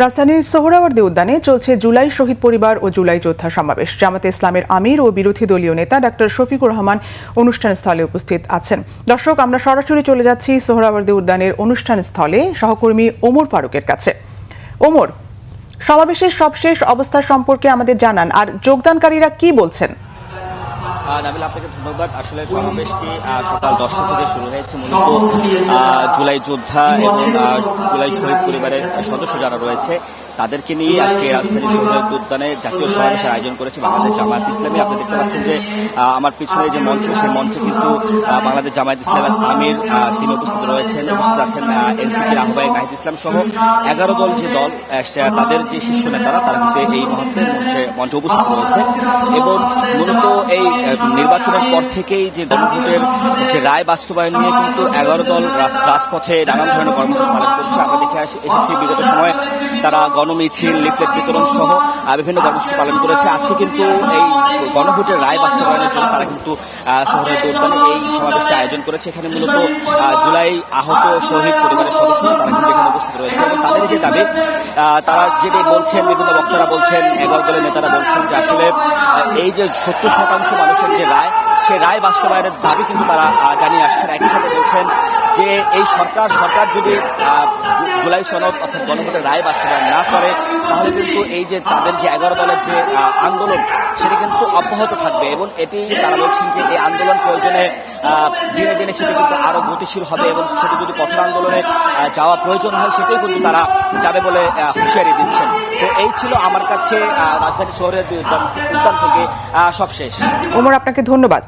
রাজধানীর সোহরাওয়ার্দী উদ্যানে চলছে জুলাই শহীদ পরিবার ও জুলাই যোদ্ধা সমাবেশ। জামাতে ইসলামের আমির ও বিরোধী দলীয় নেতা ডক্টর শফিকুর রহমান অনুষ্ঠান স্থলে উপস্থিত আছেন। দর্শক, আমরা সরাসরি চলে যাচ্ছি সোহরাওয়ার্দী উদ্যানের অনুষ্ঠান স্থলে সহকর্মী ওমর ফারুকের কাছে। ওমর, সমাবেশের সবশেষ অবস্থা সম্পর্কে আমাদের জানান, আর যোগদানকারীরা কি বলছেন? নাবিল, আপনাকে ধন্যবাদ। আসলে সমাবেশটি সকাল 10টা থেকে শুরু হয়েছে। মূলত জুলাই যোদ্ধা এবং জুলাই শহীদ পরিবারের সদস্য যারা রয়েছে তাদেরকে নিয়ে আজকে রাজধানী সোহরাওয়ার্দী উদ্যানে জাতীয় সমাবেশের আয়োজন করেছে বাংলাদেশ জামায়াত ইসলামী। আপনি দেখতে পাচ্ছেন যে আমার পিছনে যে মঞ্চ, সেই মঞ্চে কিন্তু বাংলাদেশ জামায়াত ইসলামের আমির তিনি উপস্থিত আছেন এনসিপির আহ্বায়ক নাহিদ ইসলাম সহ 11 দল যে দল তাদের যে শীর্ষ নেতারা তারা কিন্তু এই মুহূর্তে মঞ্চে উপস্থিত রয়েছে। এবং মূলত এই নির্বাচনের পর থেকেই যে গণভোটের যে রায় বাস্তবায়ন নিয়ে কিন্তু 11 দল রাজপথে নানান ধরনের কর্মসূচি পালন করছে। আমরা দেখে এসেছি বিগত সময়ে তারা গণমিছিল, লিফলেট বিতরণ সহ বিভিন্ন কর্মসূচি পালন করেছে। আজকে কিন্তু এই গণভোটের রায় বাস্তবায়নের জন্য তারা কিন্তু সোহরাওয়ার্দী উদ্যানে এই সমাবেশটি আয়োজন করেছে। এখানে মূলত জুলাই আহত শহীদ পরিবারের সদস্যরা তারা কিন্তু এখানে উপস্থিত রয়েছে এবং তাদের যে দাবি তারা যেটি বলছেন, বিভিন্ন বক্তারা বলছেন, 11 দলের নেতারা বলছেন যে আসলে এই যে 70% মানুষের যে রায়, সে রায় বাস্তবায়নের দাবি কিন্তু তারা জানিয়ে আসছেন। একই সাথে বলছেন যে এই সরকার যদি জুলাই সনদ অর্থাৎ গণভোটের রায় বাস্তবায়ন না করে তাহলে কিন্তু এই যে তাদের যে 11 দলের যে আন্দোলন সেটা কিন্তু অব্যাহত থাকবে। এবং এটি তারা বলছেন যে এই আন্দোলন প্রয়োজনে দিনে দিনে সেটা কিন্তু আরো গতিশীল হবে এবং সেটা যদি কঠোর আন্দোলনে যাওয়া প্রয়োজন হয় সেটাই কিন্তু তারা যাবে বলে হুঁশিয়ারি দিচ্ছেন। তো এই ছিল আমার কাছে রাজধানী সোহরাওয়ার্দী উদ্যান থেকে সবশেষ। ওমর, আপনাকে ধন্যবাদ।